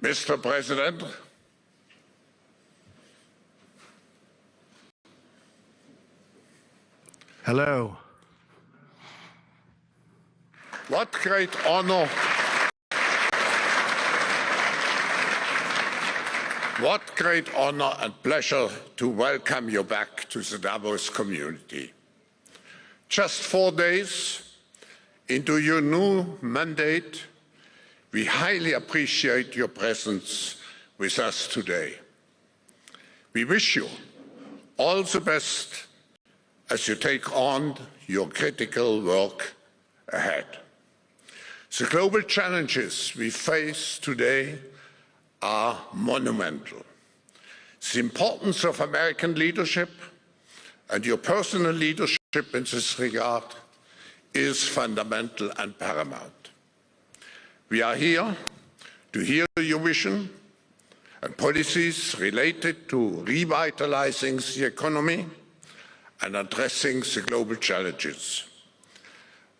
Mr. President, hello. What great honor, and pleasure to welcome you back to the Davos community. Just 4 days into your new mandate, we highly appreciate your presence with us today. We wish you all the best as you take on your critical work ahead. The global challenges we face today are monumental. The importance of American leadership and your personal leadership in this regard is fundamental and paramount. We are here to hear your vision and policies related to revitalizing the economy and addressing the global challenges.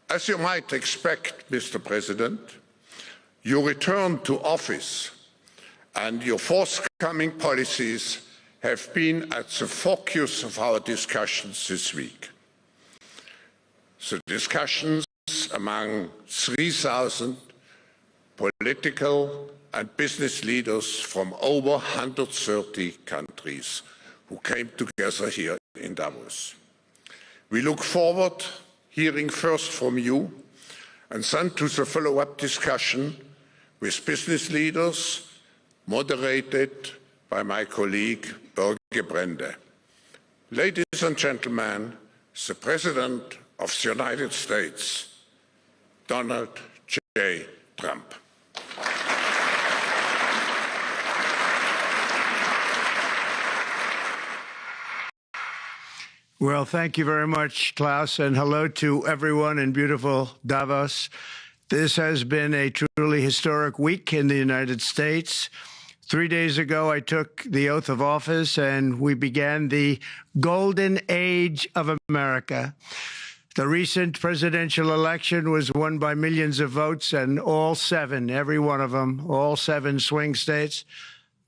As you might expect, Mr. President, your return to office and your forthcoming policies have been at the focus of our discussions this week. The discussions among 3,000 political and business leaders from over 130 countries who came together here in Davos. We look forward to hearing first from you and then to the follow-up discussion with business leaders moderated by my colleague Børge Brende. Ladies and gentlemen, the President of the United States, Donald J. Trump. Well, thank you very much, Klaus, and hello to everyone in beautiful Davos. This has been a truly historic week in the United States. 3 days ago, I took the oath of office, and we began the golden age of America. The recent presidential election was won by millions of votes, and all 7, every one of them, all 7 swing states.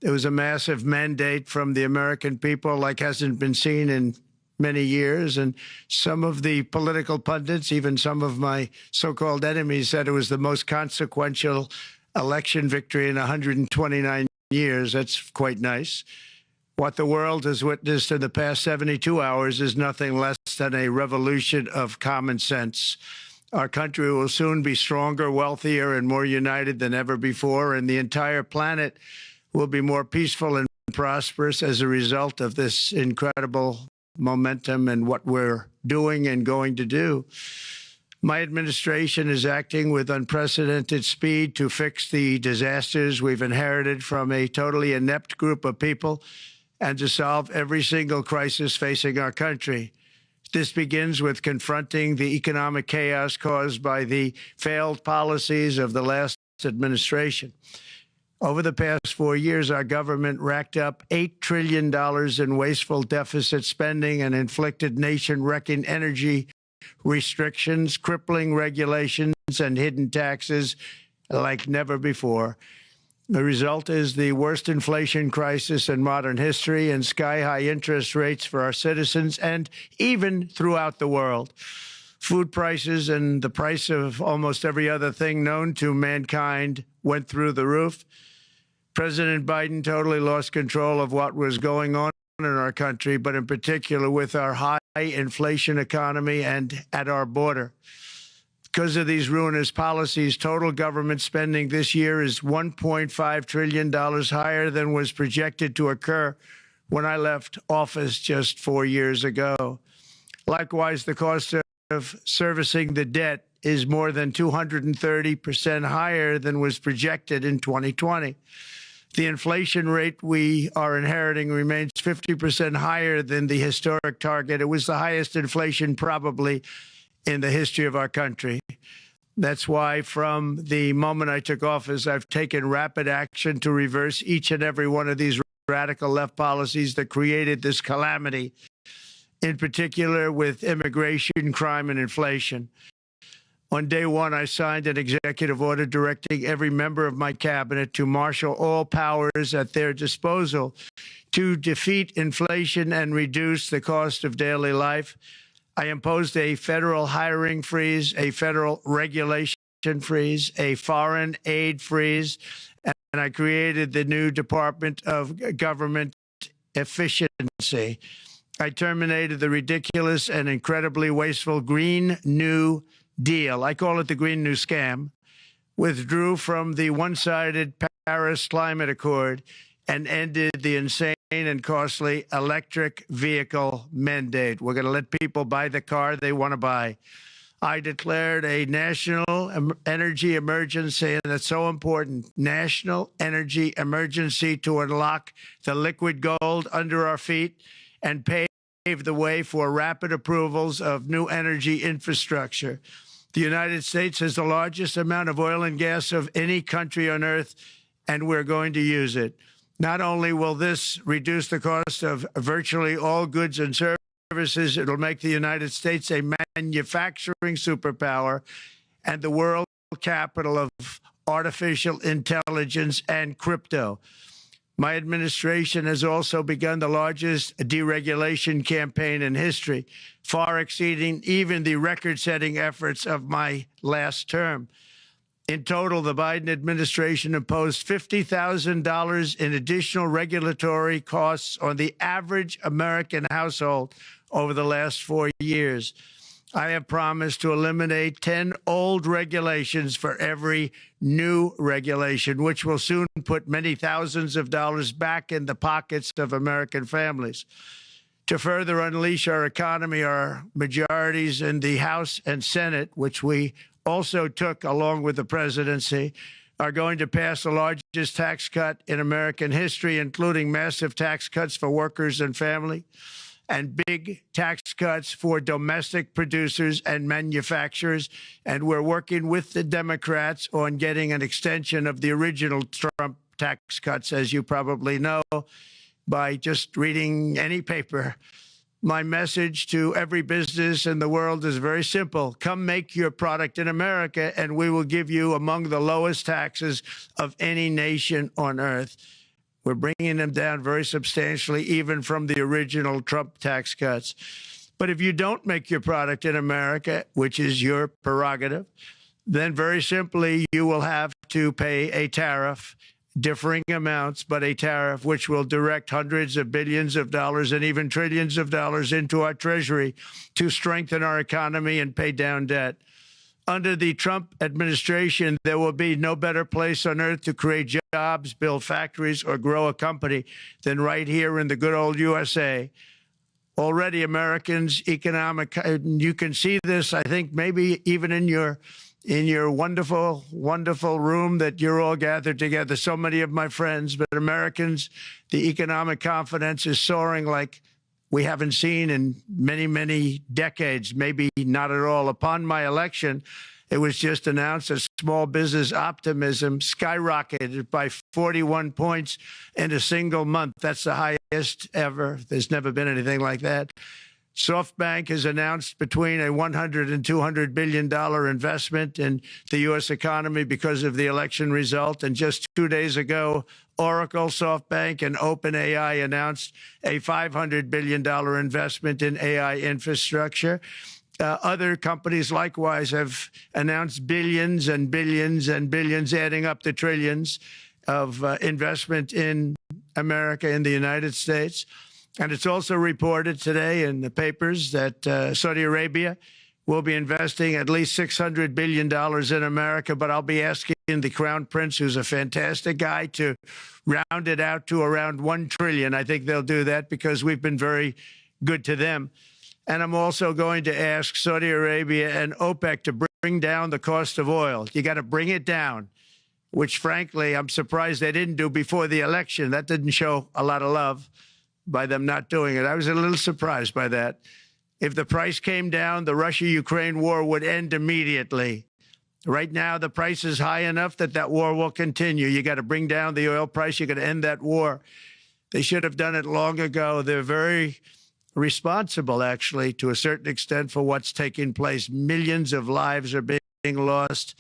It was a massive mandate from the American people like hasn't been seen in many years, and some of the political pundits, even some of my so-called enemies, said it was the most consequential election victory in 129 years. That's quite nice. What the world has witnessed in the past 72 hours is nothing less than a revolution of common sense. Our country will soon be stronger, wealthier, and more united than ever before, and the entire planet will be more peaceful and prosperous as a result of this incredible momentum and what we're doing and going to do. My administration is acting with unprecedented speed to fix the disasters we've inherited from a totally inept group of people and to solve every single crisis facing our country. This begins with confronting the economic chaos caused by the failed policies of the last administration. Over the past 4 years, our government racked up $8 trillion in wasteful deficit spending and inflicted nation-wrecking energy restrictions, crippling regulations, and hidden taxes like never before. The result is the worst inflation crisis in modern history and sky-high interest rates for our citizens and even throughout the world. Food prices and the price of almost every other thing known to mankind went through the roof. President Biden totally lost control of what was going on in our country, but in particular with our high inflation economy and at our border. Because of these ruinous policies, total government spending this year is $1.5 trillion higher than was projected to occur when I left office just 4 years ago. Likewise, the cost of servicing the debt is more than 230% higher than was projected in 2020. The inflation rate we are inheriting remains 50% higher than the historic target. It was the highest inflation probably in the history of our country. That's why from the moment I took office, I've taken rapid action to reverse each and every one of these radical left policies that created this calamity, in particular with immigration, crime, and inflation. On day one, I signed an executive order directing every member of my cabinet to marshal all powers at their disposal to defeat inflation and reduce the cost of daily life. I imposed a federal hiring freeze, a federal regulation freeze, a foreign aid freeze, and I created the new Department of Government Efficiency. I terminated the ridiculous and incredibly wasteful Green New Deal. I call it the Green New Scam. Withdrew from the one-sided Paris Climate Accord and ended the insane and costly electric vehicle mandate. We're going to let people buy the car they want to buy. I declared a national energy emergency, and that's so important, national energy emergency to unlock the liquid gold under our feet and pave the way for rapid approvals of new energy infrastructure. The United States has the largest amount of oil and gas of any country on earth, and we're going to use it. Not only will this reduce the cost of virtually all goods and services, it'll make the United States a manufacturing superpower and the world capital of artificial intelligence and crypto. My administration has also begun the largest deregulation campaign in history, far exceeding even the record-setting efforts of my last term. In total, the Biden administration imposed $50,000 in additional regulatory costs on the average American household over the last 4 years. I have promised to eliminate 10 old regulations for every new regulation, which will soon put many thousands of dollars back in the pockets of American families. To further unleash our economy, our majorities in the House and Senate, which we also took along with the presidency, are going to pass the largest tax cut in American history, including massive tax cuts for workers and family, and big tax cuts for domestic producers and manufacturers. And we're working with the Democrats on getting an extension of the original Trump tax cuts, as you probably know, by just reading any paper. My message to every business in the world is very simple. Come make your product in America, and we will give you among the lowest taxes of any nation on earth. We're bringing them down very substantially, even from the original Trump tax cuts. But if you don't make your product in America, which is your prerogative, then very simply you will have to pay a tariff, differing amounts, but a tariff which will direct hundreds of billions of dollars and even trillions of dollars into our treasury to strengthen our economy and pay down debt. Under the Trump administration, there will be no better place on earth to create jobs, build factories, or grow a company than right here in the good old USA. Already Americans' economic, you can see this, I think, maybe even in your wonderful, wonderful room that you're all gathered together, so many of my friends, but Americans, the economic confidence is soaring like we haven't seen in many, many decades, maybe not at all. Upon my election, it was just announced that small business optimism skyrocketed by 41 points in a single month. That's the highest ever. There's never been anything like that. SoftBank has announced between a $100 and $200 billion investment in the U.S. economy because of the election result. And just 2 days ago, Oracle, SoftBank, and OpenAI announced a $500 billion investment in AI infrastructure. Other companies likewise have announced billions and billions and billions, adding up to trillions of investment in America, in the United States. And it's also reported today in the papers that Saudi Arabia will be investing at least $600 billion in America. But I'll be asking the Crown Prince, who's a fantastic guy, to round it out to around $1 trillion. I think they'll do that because we've been very good to them. And I'm also going to ask Saudi Arabia and OPEC to bring down the cost of oil. You got to bring it down, which, frankly, I'm surprised they didn't do before the election. That didn't show a lot of love by them not doing it. I was a little surprised by that. If the price came down, the Russia-Ukraine war would end immediately. Right now, the price is high enough that that war will continue. You got to bring down the oil price. You got to end that war. They should have done it long ago. They're very responsible, actually, to a certain extent, for what's taking place. Millions of lives are being lost.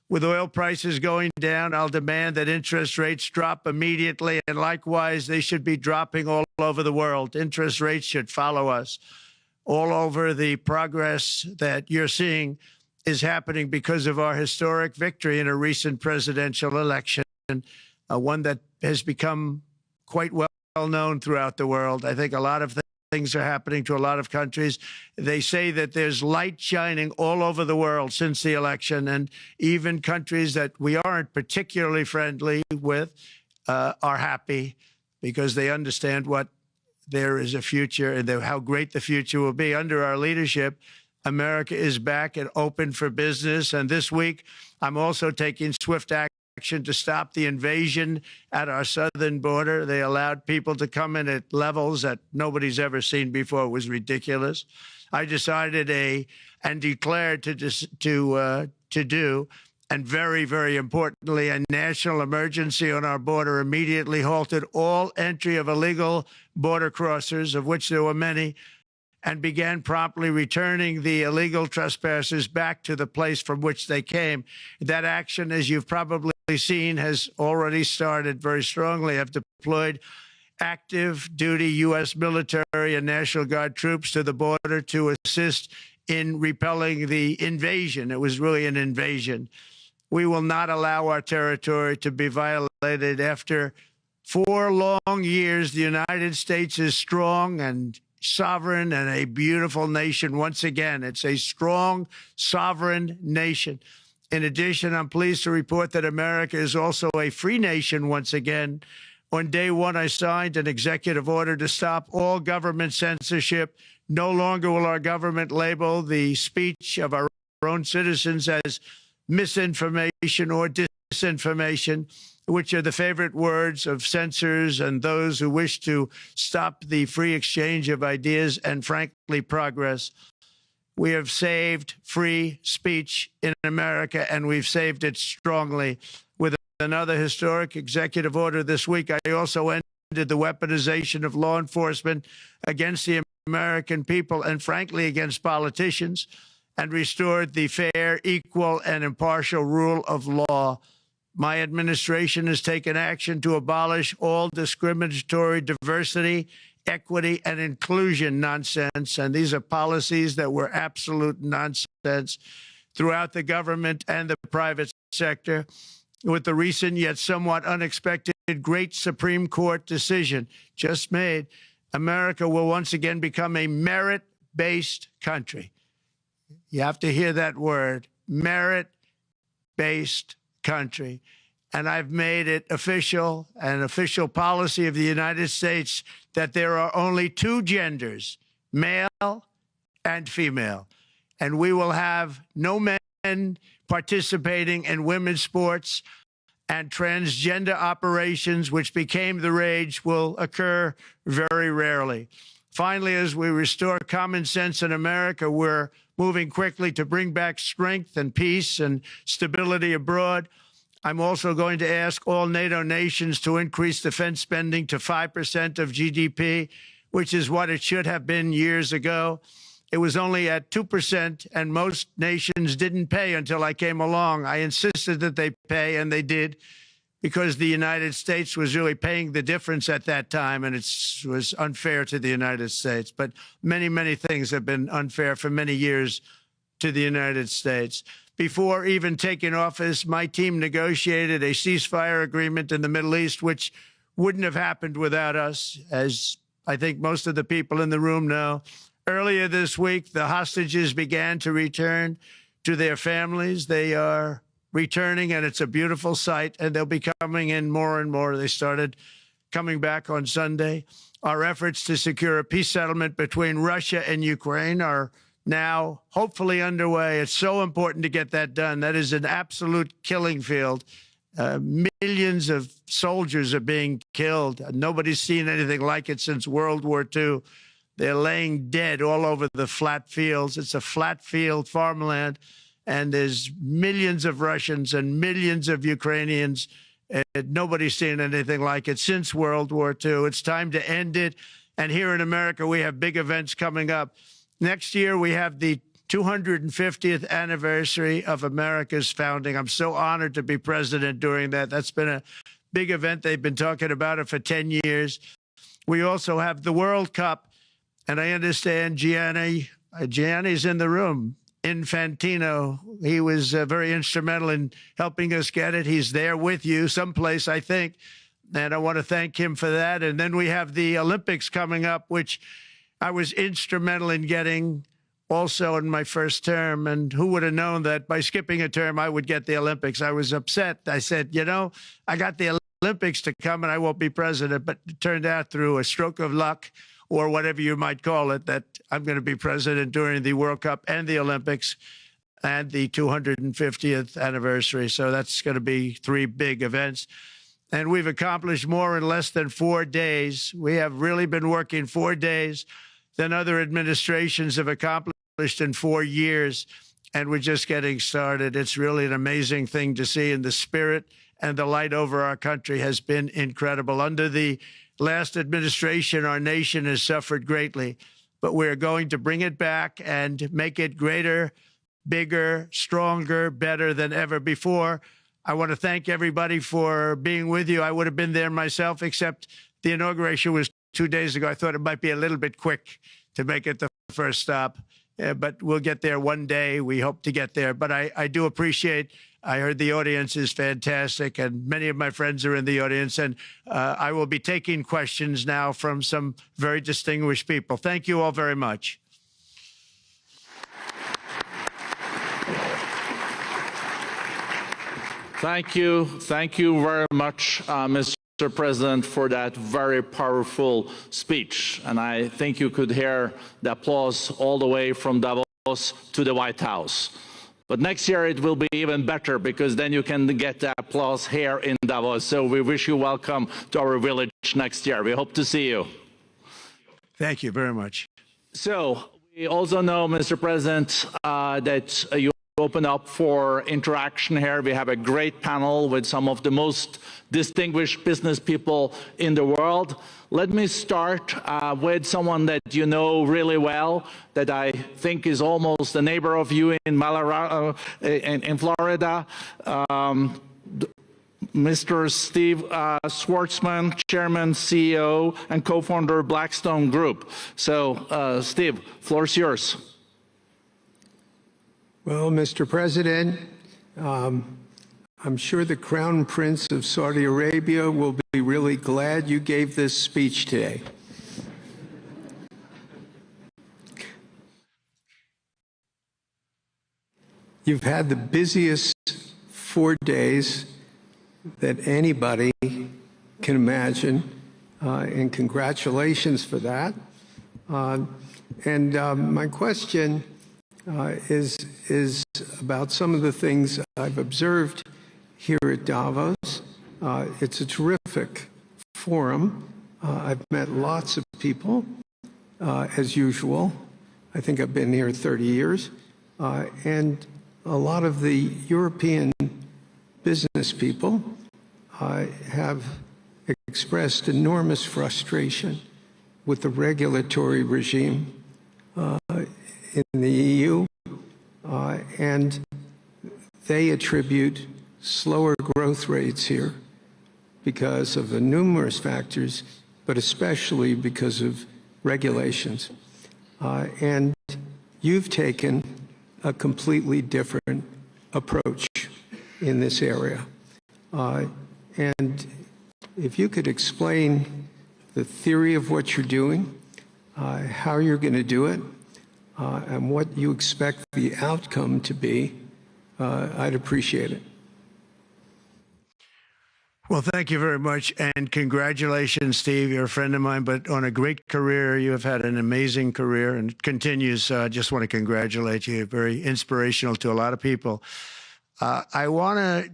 With oil prices going down, I'll demand that interest rates drop immediately, and likewise, they should be dropping all over the world. Interest rates should follow us. All over, the progress that you're seeing is happening because of our historic victory in a recent presidential election, one that has become quite well known throughout the world. I think a lot of things are happening to a lot of countries. They say that there's light shining all over the world since the election, and even countries that we aren't particularly friendly with are happy because they understand what there is a future and how great the future will be. Under our leadership, America is back and open for business. And this week, I'm also taking swift action to stop the invasion at our southern border. They allowed people to come in at levels that nobody's ever seen before. It was ridiculous. I decided and declared to do, and very, very importantly, a national emergency on our border, immediately halted all entry of illegal border crossers, of which there were many, and began promptly returning the illegal trespassers back to the place from which they came. That action, as you've probably seen, has already started very strongly. I've deployed active duty U.S. military and National Guard troops to the border to assist in repelling the invasion. It was really an invasion. We will not allow our territory to be violated. After 4 long years, the United States is strong and sovereign and a beautiful nation. Once again, it's a strong, sovereign nation. In addition, I'm pleased to report that America is also a free nation once again. On day one, I signed an executive order to stop all government censorship. No longer will our government label the speech of our own citizens as misinformation or disinformation, which are the favorite words of censors and those who wish to stop the free exchange of ideas and, frankly, progress. We have saved free speech in America, and we've saved it strongly. With another historic executive order this week, I also ended the weaponization of law enforcement against the American people and, frankly, against politicians, and restored the fair, equal, and impartial rule of law. My administration has taken action to abolish all discriminatory diversity, equity, and inclusion nonsense. And these are policies that were absolute nonsense throughout the government and the private sector. With the recent yet somewhat unexpected great Supreme Court decision just made, America will once again become a merit-based country. You have to hear that word, merit-based country. And I've made it official, an official policy of the United States, that there are only 2 genders, male and female. And we will have no men participating in women's sports, and transgender operations, which became the rage, will occur very rarely. Finally, as we restore common sense in America, we're moving quickly to bring back strength and peace and stability abroad. I'm also going to ask all NATO nations to increase defense spending to 5% of GDP, which is what it should have been years ago. It was only at 2%, and most nations didn't pay until I came along. I insisted that they pay, and they did, because the United States was really paying the difference at that time, and it was unfair to the United States. But many, many things have been unfair for many years to the United States. Before even taking office, my team negotiated a ceasefire agreement in the Middle East, which wouldn't have happened without us, as I think most of the people in the room know. Earlier this week, the hostages began to return to their families. They are returning, and it's a beautiful sight, and they'll be coming in more and more. They started coming back on Sunday. Our efforts to secure a peace settlement between Russia and Ukraine are now hopefully underway. It's so important to get that done. That is an absolute killing field. Millions of soldiers are being killed. Nobody's seen anything like it since World War II. They're laying dead all over the flat fields. It's a flat field farmland, and there's millions of Russians and millions of Ukrainians. Nobody's seen anything like it since World War II. It's time to end it. And here in America, we have big events coming up. Next year, we have the 250th anniversary of America's founding. I'm so honored to be president during that. That's been a big event. They've been talking about it for 10 years. We also have the World Cup, and I understand Gianni's in the room. Infantino, he was very instrumental in helping us get it. He's there with you someplace, I think, and I want to thank him for that. And then we have the Olympics coming up, which I was instrumental in getting also in my first term. And who would have known that by skipping a term, I would get the Olympics? I was upset. I said, you know, I got the Olympics to come and I won't be president. But it turned out through a stroke of luck, or whatever you might call it, that I'm going to be president during the World Cup and the Olympics and the 250th anniversary. So that's going to be 3 big events. And we've accomplished more in less than 4 days. We have really been working 4 days than other administrations have accomplished in 4 years. And we're just getting started. It's really an amazing thing to see. And the spirit and the light over our country has been incredible. Under the last administration, our nation has suffered greatly, but we're going to bring it back and make it greater, bigger, stronger, better than ever before. I want to thank everybody for being with you. I would have been there myself, except the inauguration was 2 days ago. I thought it might be a little bit quick to make it the first stop, but we'll get there one day. We hope to get there. But I do appreciate, I heard the audience is fantastic, and many of my friends are in the audience, and I will be taking questions now from some very distinguished people. Thank you all very much. Thank you. Thank you very much, Mr. President, for that very powerful speech. And I think you could hear the applause all the way from Davos to the White House. But next year it will be even better, because then you can get the applause here in Davos. So we wish you welcome to our village next year. We hope to see you. Thank you very much. So we also know, Mr. President, that you open up for interaction here. We have a great panel with some of the most distinguished business people in the world. Let me start with someone that you know really well, that I think is almost a neighbor of you in Florida. Mr. Steve Schwarzman, Chairman, CEO, and co-founder of Blackstone Group. So, Steve, floor is yours. Well, Mr. President, I'm sure the Crown Prince of Saudi Arabia will be really glad you gave this speech today. You've had the busiest 4 days that anybody can imagine, and congratulations for that. My question is about some of the things I've observed here at Davos. It's a terrific forum. I've met lots of people, as usual. I think I've been here 30 years. And a lot of the European business people have expressed enormous frustration with the regulatory regime in the EU, and they attribute slower growth rates here because of the numerous factors, but especially because of regulations. And you've taken a completely different approach in this area. And if you could explain the theory of what you're doing, how you're going to do it, and what you expect the outcome to be, I'd appreciate it. Well, thank you very much, and congratulations, Steve. You're a friend of mine, but on a great career. You have had an amazing career, and it continues. I just want to congratulate you. Very inspirational to a lot of people. I want to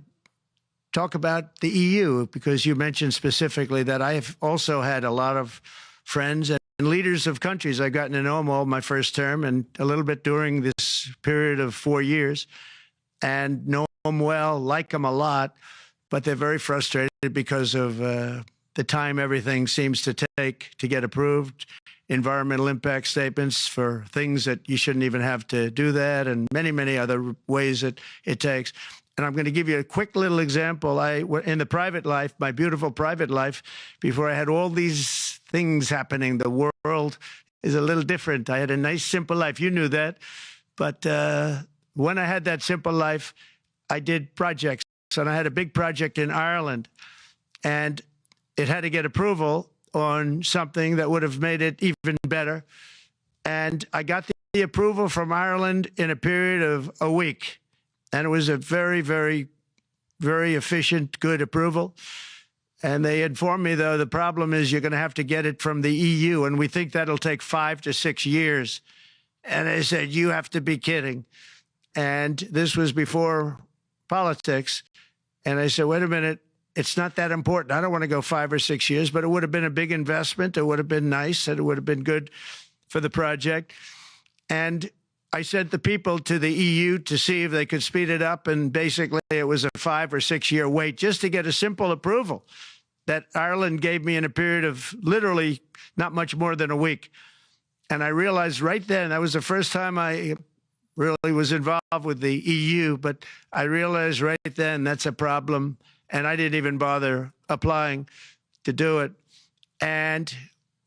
talk about the EU, because you mentioned specifically that I've also had a lot of friends and leaders of countries. I've gotten to know them all my first term and a little bit during this period of 4 years, and know them well, like them a lot, but they're very frustrated because of the time everything seems to take to get approved environmental impact statements for things that you shouldn't even have to do that, and many, many other ways that it takes. And I'm going to give you a quick little example. In the private life, my beautiful private life, before I had all these things happening, the world is a little different. I had a nice, simple life. You knew that. But when I had that simple life, I did projects. And I had a big project in Ireland. And it had to get approval on something that would have made it even better. And I got the approval from Ireland in a period of a week. And it was a very, very, very efficient, good approval. And they informed me, though, the problem is you're going to have to get it from the EU, and we think that'll take 5 to 6 years. And I said, you have to be kidding. And this was before politics. And I said, wait a minute, it's not that important. I don't want to go 5 or 6 years, but it would have been a big investment. It would have been nice, and it would have been good for the project. And I sent the people to the EU to see if they could speed it up, and basically it was a 5 or 6 year wait just to get a simple approval that Ireland gave me in a period of literally not much more than a week. And I realized right then, that was the first time I really was involved with the EU, but I realized right then that's a problem, and I didn't even bother applying to do it.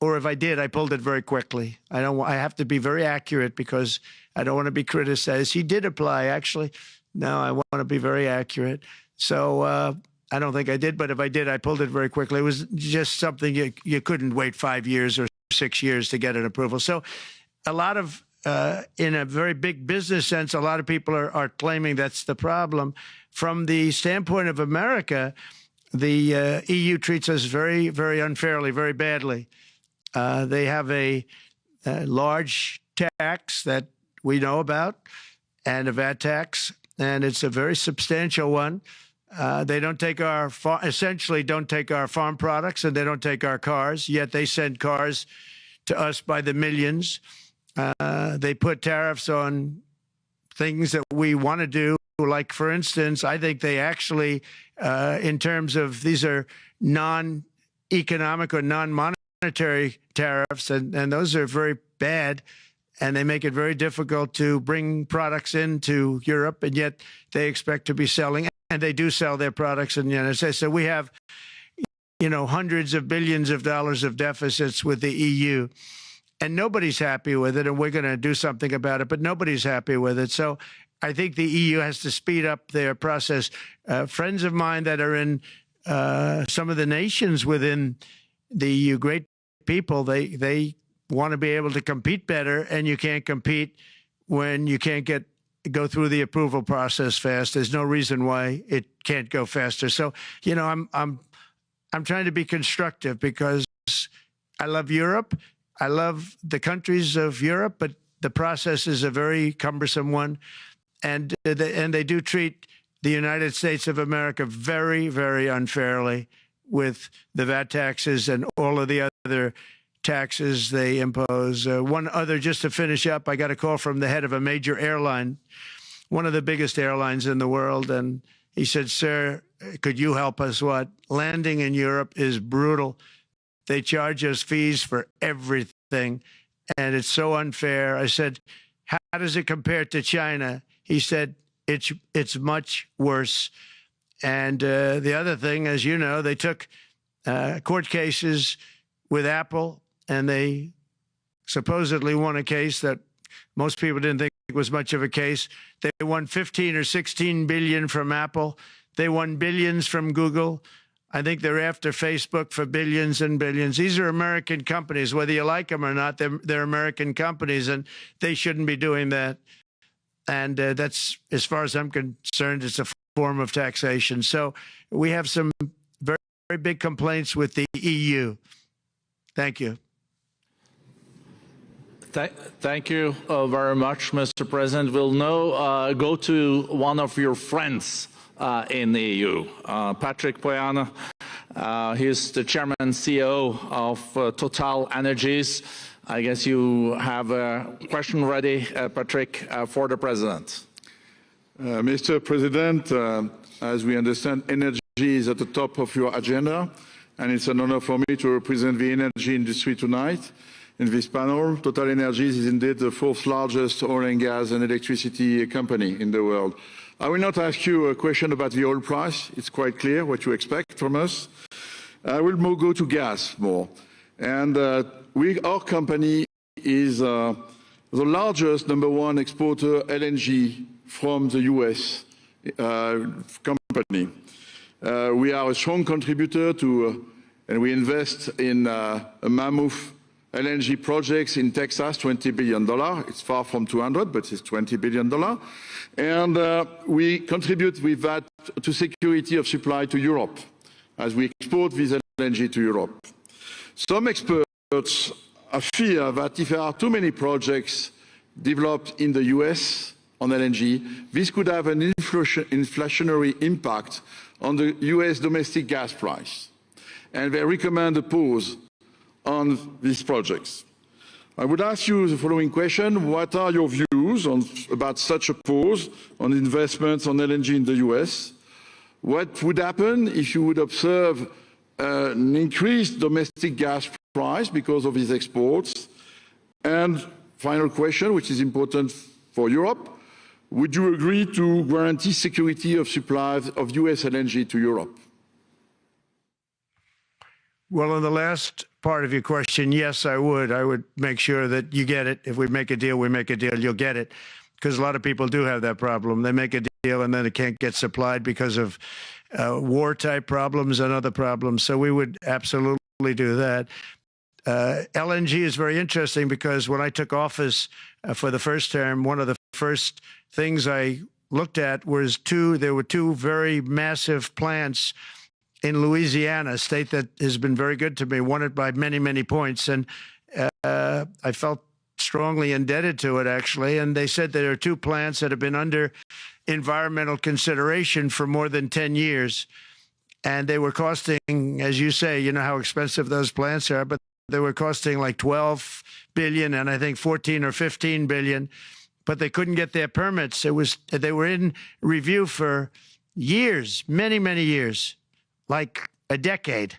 Or if I did, I pulled it very quickly. I have to be very accurate because I don't want to be criticized. He did apply, actually. No, I want to be very accurate. So I don't think I did, but if I did, I pulled it very quickly. It was just something you couldn't wait 5 years or 6 years to get an approval. So a lot of, in a very big business sense, a lot of people are claiming that's the problem. From the standpoint of America, the EU treats us very, very unfairly, very badly. They have a large tax that we know about, and a VAT tax, and it's a very substantial one. They don't take essentially don't take our farm products, and they don't take our cars, yet they send cars to us by the millions. They put tariffs on things that we want to do, like, for instance, I think they actually, in terms of these are non-economic or non-monetary tariffs, and those are very bad, and they make it very difficult to bring products into Europe, and yet they expect to be selling, and they do sell their products in the United States. So we have, hundreds of billions of dollars of deficits with the EU, and nobody's happy with it, and we're going to do something about it, but nobody's happy with it. So I think the EU has to speed up their process. Friends of mine that are in some of the nations within the EU, great people, they want to be able to compete better, and you can't compete when you can't go through the approval process fast. There's no reason why it can't go faster. So, I'm trying to be constructive because I love Europe. I love the countries of Europe, but the process is a very cumbersome one. And they do treat the United States of America very, very unfairly with the VAT taxes and all of the other taxes they impose. One other, just to finish up, I got a call from the head of a major airline, one of the biggest airlines in the world, and he said, sir, could you help us? What? Landing in Europe is brutal. They charge us fees for everything, and it's so unfair. I said, how does it compare to China? He said, it's much worse. And the other thing, as you know, they took court cases with Apple, and they supposedly won a case that most people didn't think was much of a case. They won 15 or 16 billion from Apple. They won billions from Google. I think they're after Facebook for billions and billions. These are American companies, whether you like them or not. They're American companies, and they shouldn't be doing that. And that's, as far as I'm concerned, it's a form of taxation. So we have some very, very big complaints with the EU. Thank you. Thank you very much, Mr. President. We'll now go to one of your friends in the EU, Patrick Pouyanné. He's the chairman and CEO of Total Energies. I guess you have a question ready, Patrick, for the president. Mr. President, as we understand, energy is at the top of your agenda, and it's an honor for me to represent the energy industry tonight. in this panel. Total Energies is indeed the fourth largest oil and gas and electricity company in the world. I will not ask you a question about the oil price. It's quite clear what you expect from us. I will go to gas more. And our company is the largest #1 exporter LNG from the US company. We are a strong contributor to, and we invest in a mammoth LNG projects in Texas, $20 billion. It's far from 200, but it's $20 billion. And we contribute with that to security of supply to Europe, as we export this LNG to Europe. Some experts fear that if there are too many projects developed in the US on LNG, this could have an inflationary impact on the US domestic gas price. And they recommend a pause on these projects. I would ask you the following question: what are your views about such a pause on investments on LNG in the US? What would happen if you would observe an increased domestic gas price because of these exports? And final question, which is important for Europe: would you agree to guarantee security of supply of US LNG to Europe? Well, in the last part of your question, yes, I would. I would make sure that you get it. If we make a deal, we make a deal, you'll get it. Because a lot of people do have that problem. They make a deal and then it can't get supplied because of war-type problems and other problems. So we would absolutely do that. LNG is very interesting because when I took office for the first term, one of the first things I looked at was there were two very massive plants in Louisiana, a state that has been very good to me, won it by many, many points. And I felt strongly indebted to it, actually. And they said there are two plants that have been under environmental consideration for more than 10 years. And they were costing, as you say, you know how expensive those plants are, but they were costing like 12 billion and I think 14 or 15 billion, but they couldn't get their permits. They were in review for years, many, many years, like a decade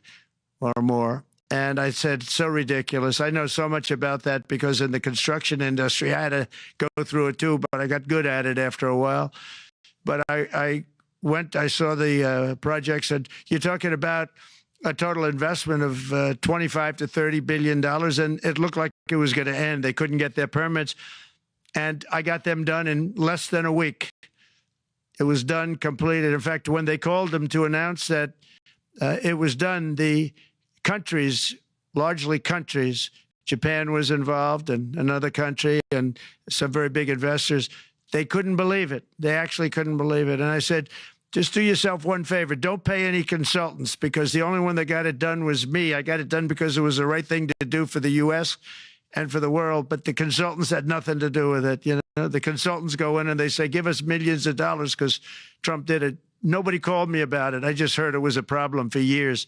or more. And I said, so ridiculous. I know so much about that because in the construction industry, I had to go through it too, but I got good at it after a while. But I saw the projects, and you're talking about a total investment of 25 to $30 billion, and it looked like it was going to end. They couldn't get their permits, and I got them done in less than a week. It was done, completed. In fact, when they called them to announce that it was done, the countries, largely countries, Japan was involved and another country and some very big investors, they couldn't believe it. They actually couldn't believe it. And I said, just do yourself one favor. Don't pay any consultants, because the only one that got it done was me. I got it done because it was the right thing to do for the U.S. and for the world, but the consultants had nothing to do with it. You know, the consultants go in and they say, give us millions of dollars because Trump did it. Nobody called me about it. I just heard it was a problem for years.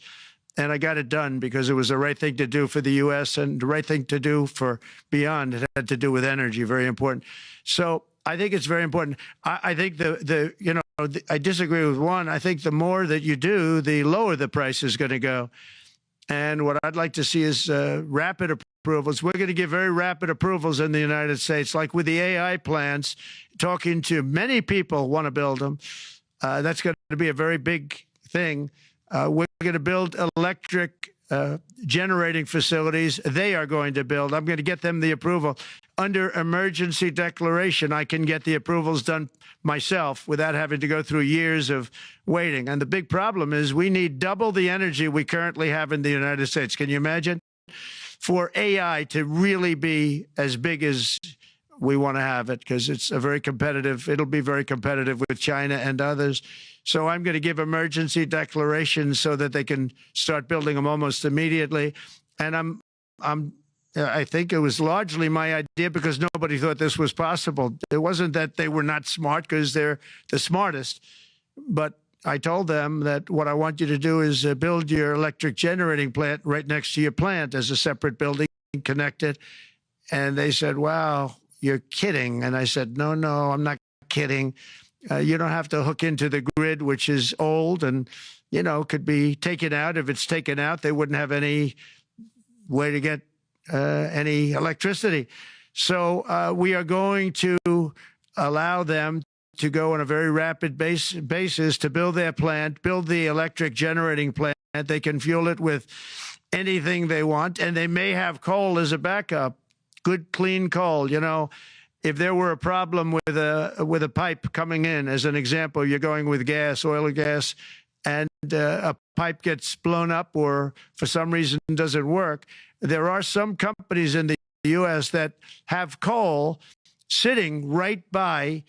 And I got it done because it was the right thing to do for the U.S. and the right thing to do for beyond. It had to do with energy, very important. So I think it's very important. I think I disagree with one. I think the more that you do, the lower the price is going to go. And what I'd like to see is rapid approvals. We're going to give very rapid approvals in the United States, like with the AI plants, talking to many people want to build them. That's going to be a very big thing. We're going to build electric generating facilities. They are going to build. I'm going to get them the approval. Under emergency declaration, I can get the approvals done myself without having to go through years of waiting. And the big problem is we need double the energy we currently have in the United States. Can you imagine? For AI to really be as big as we want to have it, because it's a very competitive, it'll be very competitive with China and others. So I'm going to give emergency declarations so that they can start building them almost immediately. And I think it was largely my idea because nobody thought this was possible. It wasn't that they were not smart, because they're the smartest. But I told them that what I want you to do is build your electric generating plant right next to your plant as a separate building, connected. And they said, wow, you're kidding. And I said, no, I'm not kidding. You don't have to hook into the grid, which is old and, could be taken out. If it's taken out, they wouldn't have any way to get any electricity. So we are going to allow them to go on a very rapid basis to build their plant, build the electric generating plant. They can fuel it with anything they want, and they may have coal as a backup, good, clean coal. You know, if there were a problem with a pipe coming in, as an example, you're going with gas, oil or gas, and a pipe gets blown up or for some reason doesn't work, there are some companies in the U.S. that have coal sitting right by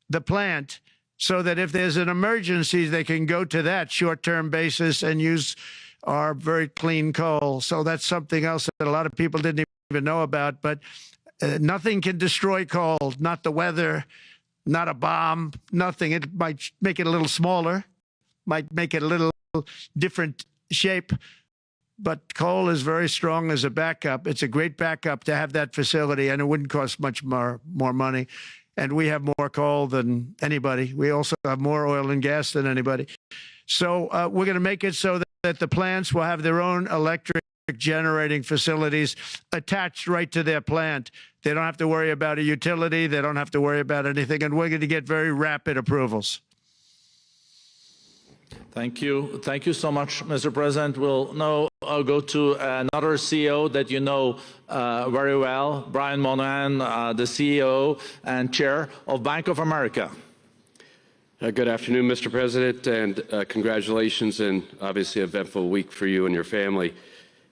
the plant so that if there's an emergency, they can go to that short-term basis and use our very clean coal. So that's something else that a lot of people didn't even know about. But nothing can destroy coal, not the weather, not a bomb, nothing. It might make it a little smaller, might make it a little different shape, but coal is very strong as a backup. It's a great backup to have that facility, and it wouldn't cost much more money. And we have more coal than anybody. We also have more oil and gas than anybody. So we're going to make it so that the plants will have their own electric generating facilities attached right to their plant. They don't have to worry about a utility. They don't have to worry about anything. And we're going to get very rapid approvals. Thank you. Thank you so much, Mr. President. We'll now go to another CEO that you know very well, Brian Moynihan, the CEO and Chair of Bank of America. Good afternoon, Mr. President, and congratulations and obviously an eventful week for you and your family.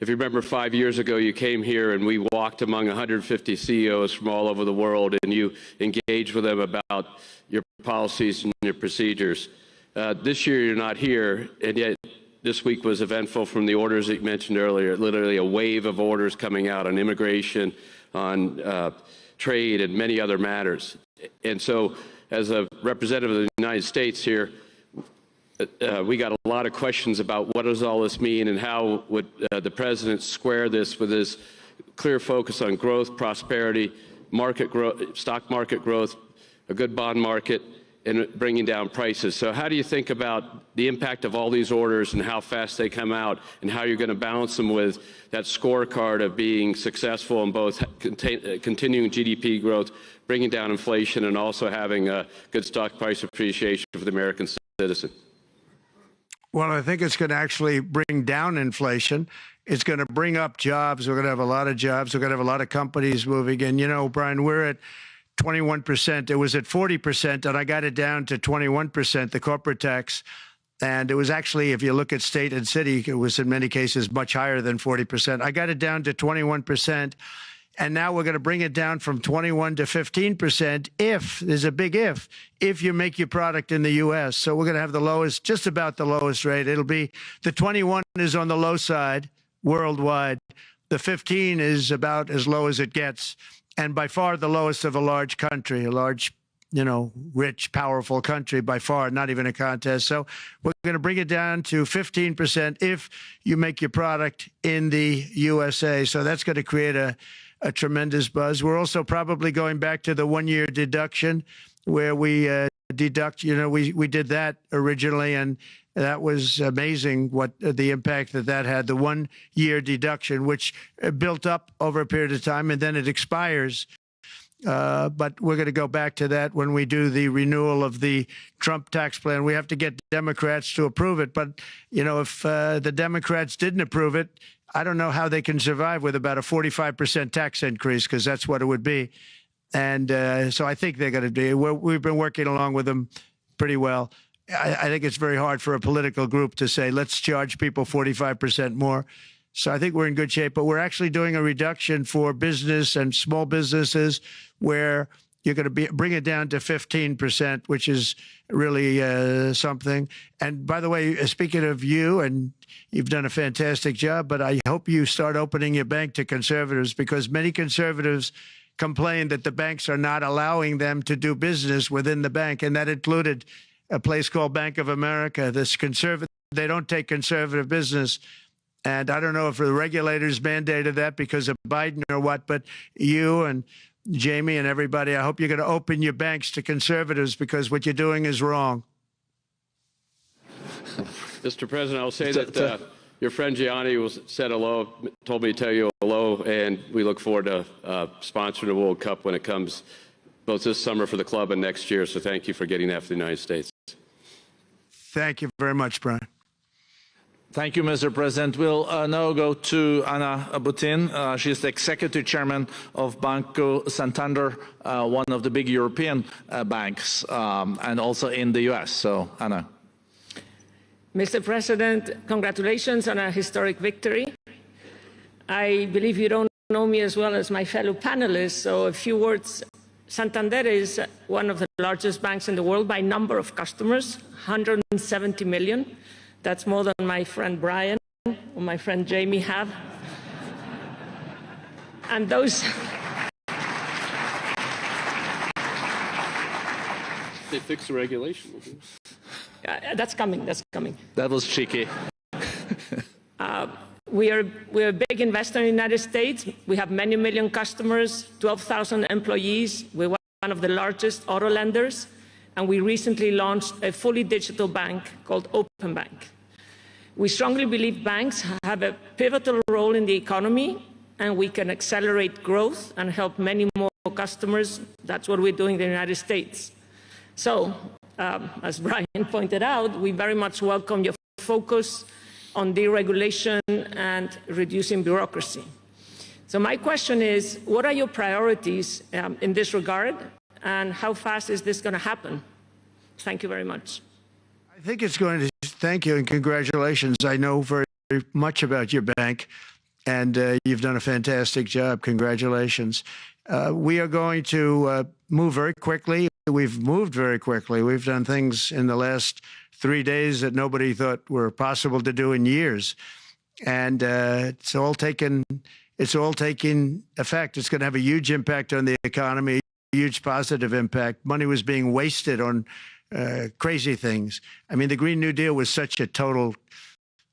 If you remember 5 years ago, you came here and we walked among 150 CEOs from all over the world and you engaged with them about your policies and your procedures. This year you're not here, and yet this week was eventful from the orders that you mentioned earlier, literally a wave of orders coming out on immigration, on trade, and many other matters. And so, as a representative of the United States here, we got a lot of questions about what does all this mean and how would the President square this with his clear focus on growth, prosperity, market growth, stock market growth, a good bond market, and bringing down prices. So how do you think about the impact of all these orders and how fast they come out and how you're going to balance them with that scorecard of being successful in both continuing GDP growth, bringing down inflation, and also having a good stock price appreciation for the American citizen? Well, I think it's going to actually bring down inflation. It's going to bring up jobs. We're going to have a lot of jobs. We're going to have a lot of companies moving in. You know, Brian, we're at 21%. It was at 40%, and I got it down to 21%, the corporate tax. And it was actually, if you look at state and city, it was in many cases much higher than 40%. I got it down to 21%. And now we're going to bring it down from 21 to 15% if, there's a big if you make your product in the U.S. So we're going to have the lowest, just about the lowest rate. It'll be, the 21 is on the low side worldwide. The 15 is about as low as it gets. And by far the lowest of a large country, a large, you know, rich, powerful country by far, not even a contest. So we're going to bring it down to 15% if you make your product in the USA. So that's going to create a tremendous buzz. We're also probably going back to the one-year deduction where we deduct, you know, we did that originally, and that was amazing what the impact that had, the one-year deduction, which built up over a period of time, and then it expires. But we're going to go back to that when we do the renewal of the Trump tax plan. We have to get Democrats to approve it. But, you know, if the Democrats didn't approve it, I don't know how they can survive with about a 45% tax increase, because that's what it would be. And so I think they're going to do. We've been working along with them pretty well. I think it's very hard for a political group to say, let's charge people 45% more. So I think we're in good shape. But we're actually doing a reduction for business and small businesses where you're going to bring it down to 15%, which is really something. And by the way, speaking of you, and you've done a fantastic job, but I hope you start opening your bank to conservatives, because many conservatives complain that the banks are not allowing them to do business within the bank. And that included a place called Bank of America. They don't take conservative business. And I don't know if the regulators mandated that because of Biden or what, but you and Jamie and everybody, I hope you're going to open your banks to conservatives, because what you're doing is wrong. Mr. President, I'll say that Your friend Gianni said hello, told me to tell you hello, and we look forward to sponsoring the World Cup when it comes, both this summer for the club and next year. So thank you for getting that for the United States. Thank you very much, Brian. Thank you, Mr. President. We'll now go to Ana Butin. She's the executive chairman of Banco Santander, one of the big European banks, and also in the U.S. So, Ana. Mr. President, congratulations on a historic victory. I believe you don't know me as well as my fellow panelists, so a few words. Santander is one of the largest banks in the world by number of customers, 170 million. That's more than my friend Brian or my friend Jamie have. And those... They fixed the regulation. That's coming, that's coming. That was cheeky. We're a big investor in the United States. We have many million customers, 12,000 employees. We're one of the largest auto lenders. And we recently launched a fully digital bank called Open Bank. We strongly believe banks have a pivotal role in the economy, and we can accelerate growth and help many more customers. That's what we're doing in the United States. So, as Brian pointed out, we very much welcome your focus on deregulation and reducing bureaucracy. So my question is, what are your priorities in this regard, and how fast is this going to happen? Thank you very much. I think it's going to, thank you and congratulations. I know very much about your bank, and you've done a fantastic job. Congratulations. We are going to move very quickly. We've moved very quickly. We've done things in the last 3 days that nobody thought were possible to do in years. And it's all taking effect. It's going to have a huge impact on the economy, a huge positive impact. Money was being wasted on crazy things. I mean, the Green New Deal was such a total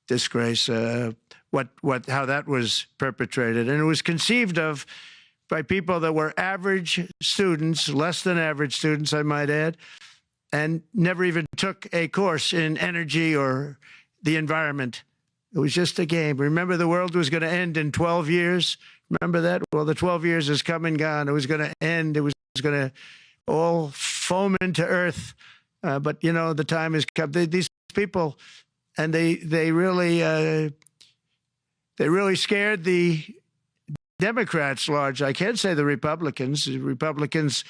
disgrace, how that was perpetrated. And it was conceived of by people that were average students, less than average students, I might add, and never even took a course in energy or the environment. It was just a game. Remember, the world was going to end in 12 years? Remember that? Well, the 12 years has come and gone. It was going to end. It was going to all foam into earth. But, you know, the time has come. These people, and they really scared the Democrats large. I can't say the Republicans. The Republicans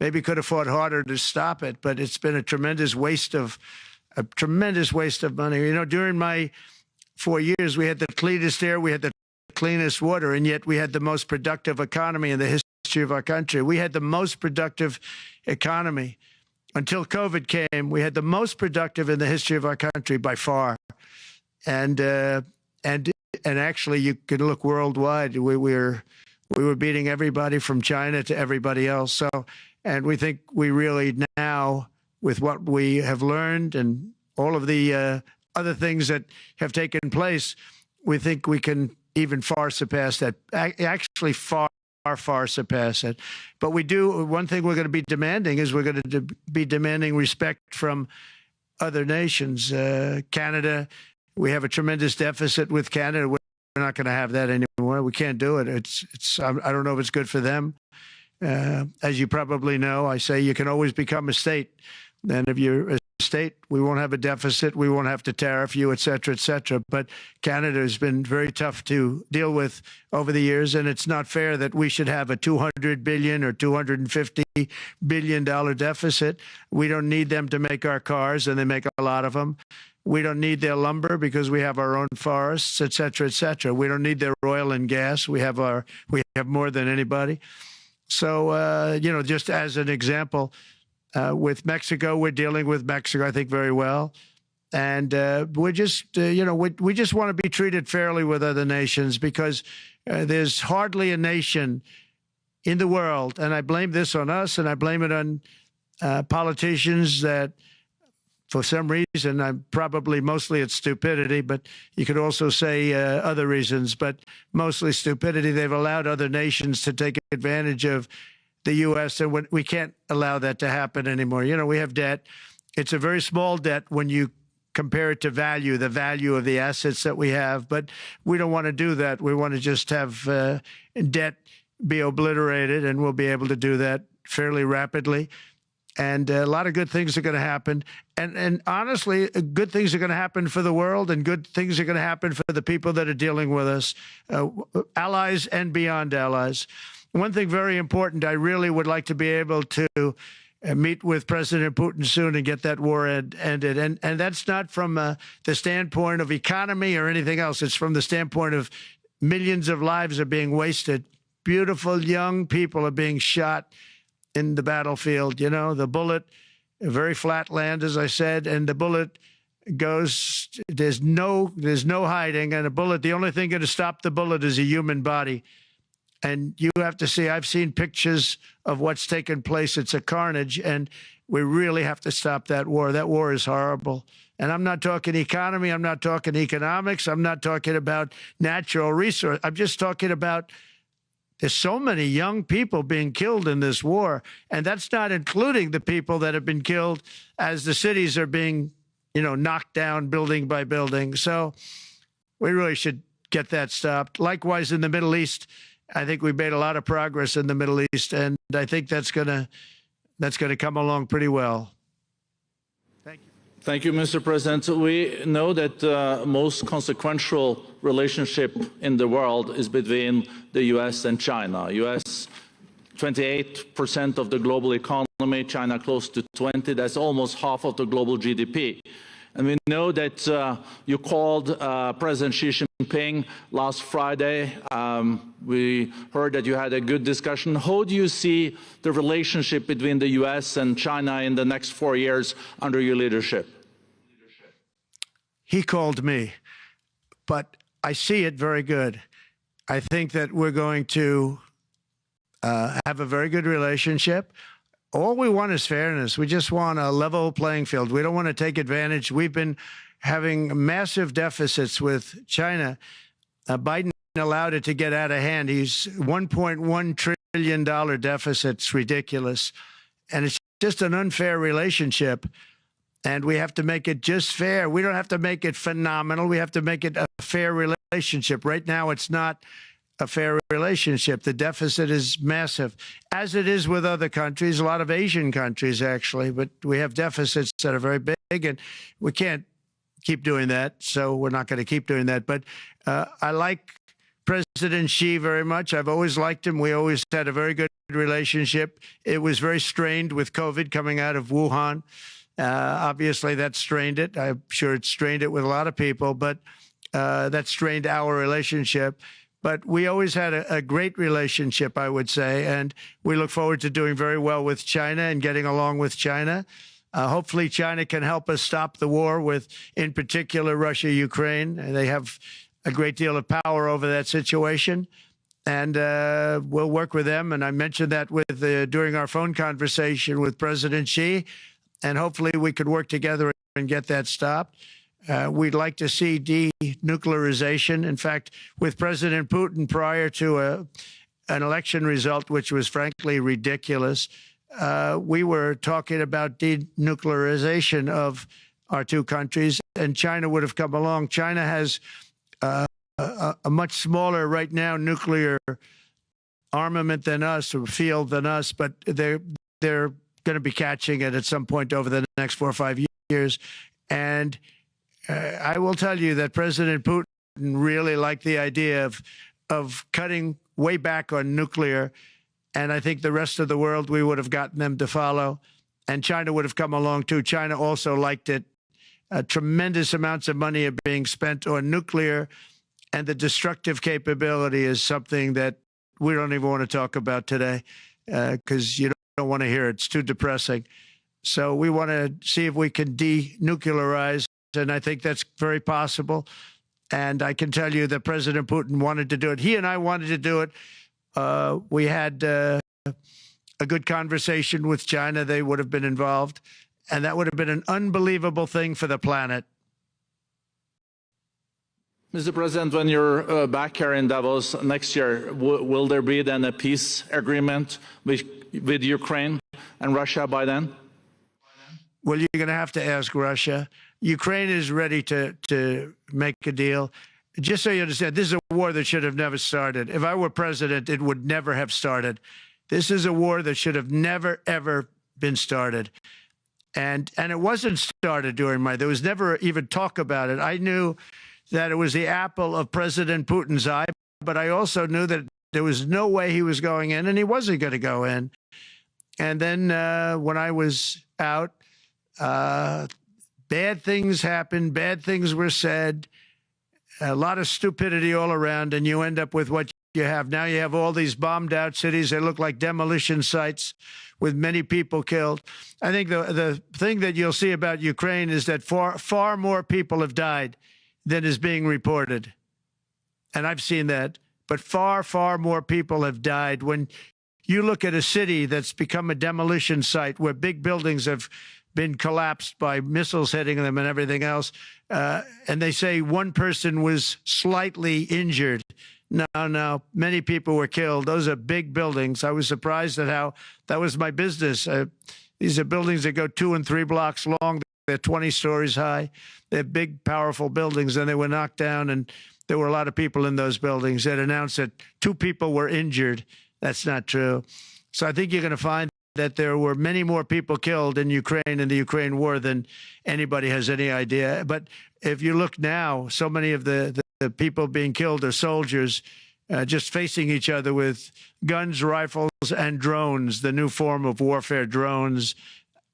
maybe could have fought harder to stop it, but it's been a tremendous waste of money. You know, during my 4 years, we had the cleanest air, we had the cleanest water, and yet we had the most productive economy in the history of our country. We had the most productive economy until COVID came. We had the most productive in the history of our country by far, and actually, you could look worldwide. We were beating everybody from China to everybody else. So, and we think we really now, with what we have learned and all of the other things that have taken place, we think we can even far surpass that. Actually, far surpass it. But we do. One thing we're going to be demanding is we're going to be demanding respect from other nations. Canada. We have a tremendous deficit with Canada. We're not going to have that anymore. We can't do it. I don't know if it's good for them. As you probably know, I say you can always become a state. And if you're a state, we won't have a deficit. We won't have to tariff you, et cetera, et cetera. But Canada has been very tough to deal with over the years. And it's not fair that we should have a $200 billion or $250 billion deficit. We don't need them to make our cars, and they make a lot of them. We don't need their lumber because we have our own forests, et cetera, et cetera. We don't need their oil and gas. We have more than anybody. So, you know, just as an example, with Mexico, we're dealing with Mexico, I think, very well. And we're just, you know, we just want to be treated fairly with other nations, because there's hardly a nation in the world, and I blame this on us, and I blame it on politicians that, for some reason, mostly it's stupidity, but you could also say other reasons, but mostly stupidity. They've allowed other nations to take advantage of the U.S., and we can't allow that to happen anymore. You know, we have debt. It's a very small debt when you compare it to value, the value of the assets that we have. But we don't want to do that. We want to just have debt be obliterated, and we'll be able to do that fairly rapidly. And a lot of good things are going to happen. And honestly, good things are going to happen for the world, and good things are going to happen for the people that are dealing with us, allies and beyond allies. One thing very important, I really would like to be able to meet with President Putin soon and get that war ended. And that's not from the standpoint of economy or anything else. It's from the standpoint of millions of lives are being wasted. Beautiful young people are being shot in the battlefield. You know, the bullet, very flat land, as I said, and the bullet goes, there's no hiding. And a bullet, the only thing going to stop the bullet is a human body. And you have to see, I've seen pictures of what's taken place. It's a carnage, and we really have to stop that war. That war is horrible. And I'm not talking economy. I'm not talking economics. I'm not talking about natural resource. I'm just talking about there's so many young people being killed in this war, and that's not including the people that have been killed as the cities are being, you know, knocked down building by building. So we really should get that stopped. Likewise, in the Middle East, I think we've made a lot of progress in the Middle East, and I think that's gonna come along pretty well. Thank you. Thank you, Mr. President. We know that the most consequential relationship in the world is between the U.S. and China. U.S. 28% of the global economy, China close to 20%. That's almost half of the global GDP. And we know that you called President Xi Jinping last Friday. We heard that you had a good discussion. How do you see the relationship between the U.S. and China in the next 4 years under your leadership? He called me, but I see it very good. I think that we're going to have a very good relationship. All we want is fairness. We just want a level playing field. We don't want to take advantage. We've been having massive deficits with China. Biden allowed it to get out of hand. He's $1.1 trillion deficit. It's ridiculous. And it's just an unfair relationship. And we have to make it just fair. We don't have to make it phenomenal. We have to make it a fair relationship. Right now, it's not a fair relationship. The deficit is massive, as it is with other countries, a lot of Asian countries, actually. But we have deficits that are very big, and we can't keep doing that. So we're not going to keep doing that. But I like President Xi very much. I've always liked him. We always had a very good relationship. It was very strained with COVID coming out of Wuhan. Obviously, that strained it. I'm sure it strained it with a lot of people, but that strained our relationship. But we always had a great relationship, I would say, and we look forward to doing very well with China and getting along with China. Hopefully, China can help us stop the war with, in particular, Russia, Ukraine. They have a great deal of power over that situation, and we'll work with them. And I mentioned that with during our phone conversation with President Xi, and hopefully we could work together and get that stopped. We'd like to see denuclearization. In fact, with President Putin, prior to an election result, which was frankly ridiculous, we were talking about denuclearization of our two countries, and China would have come along. China has a much smaller, right now, nuclear armament than us, or field than us, but they're going to be catching it at some point over the next 4 or 5 years. And I will tell you that President Putin really liked the idea of cutting way back on nuclear. And I think the rest of the world, we would have gotten them to follow. And China would have come along, too. China also liked it. Tremendous amounts of money are being spent on nuclear. And the destructive capability is something that we don't even want to talk about today, because you don't want to hear it. It's too depressing. So we want to see if we can denuclearize. And I think that's very possible. And I can tell you that President Putin wanted to do it. He and I wanted to do it. We had a good conversation with China. They would have been involved. And that would have been an unbelievable thing for the planet. Mr. President, when you're back here in Davos next year, will there be then a peace agreement with Ukraine and Russia by then? Well, you're going to have to ask Russia. Ukraine is ready to make a deal. Just so you understand, this is a war that should have never started. If I were president, it would never have started. This is a war that should have never, ever been started. And it wasn't started during there was never even talk about it. I knew that it was the apple of President Putin's eye, but I also knew that there was no way he was going in, and he wasn't going to go in. And then when I was out, bad things happened, bad things were said, a lot of stupidity all around, and you end up with what you have. Now you have all these bombed out cities. They look like demolition sites with many people killed. I think the thing that you'll see about Ukraine is that far more people have died than is being reported. And I've seen that. But far, far more people have died. When you look at a city that's become a demolition site where big buildings have been collapsed by missiles hitting them and everything else, and they say one person was slightly injured. No, many people were killed. Those are big buildings. I was surprised at how that was my business. These are buildings that go 2 and 3 blocks long. They're 20 stories high. They're big, powerful buildings, and they were knocked down, and there were a lot of people in those buildings that announced that 2 people were injured. That's not true. So I think you're going to find that there were many more people killed in Ukraine in the Ukraine war than anybody has any idea. But if you look now, so many of the people being killed are soldiers just facing each other with guns, rifles, and drones, the new form of warfare, drones.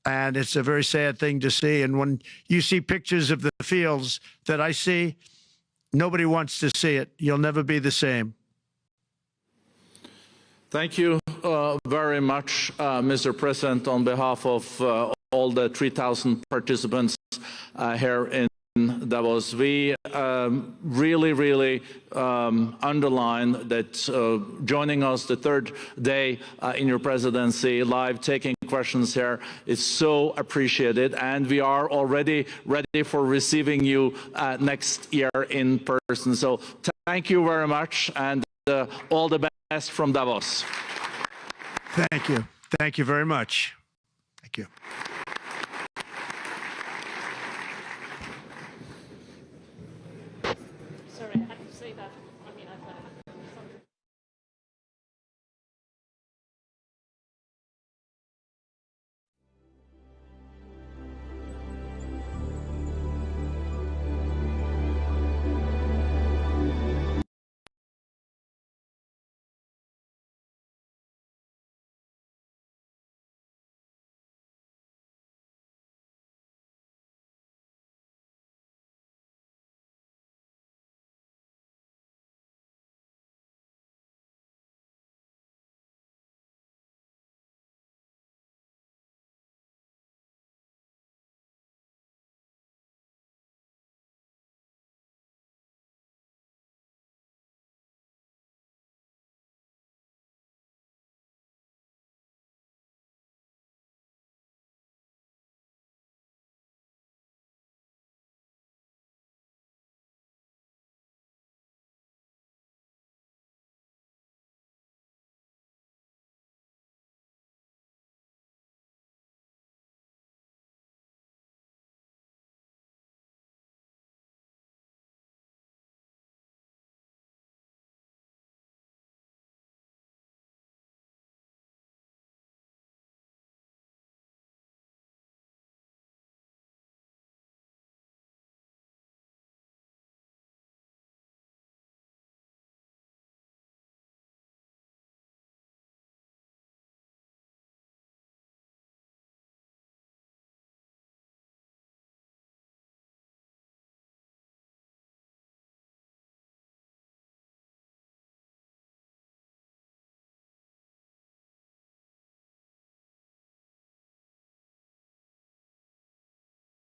And it's a very sad thing to see. And when you see pictures of the fields that I see, nobody wants to see it. You'll never be the same. Thank you very much, Mr. President, on behalf of all the 3,000 participants here in Davos. We really underline that for us the third day in your presidency, live taking questions here is so appreciated, and we are already ready for receiving you next year in person. So thank you very much, and all the best from Davos. Thank you. Thank you very much. Thank you.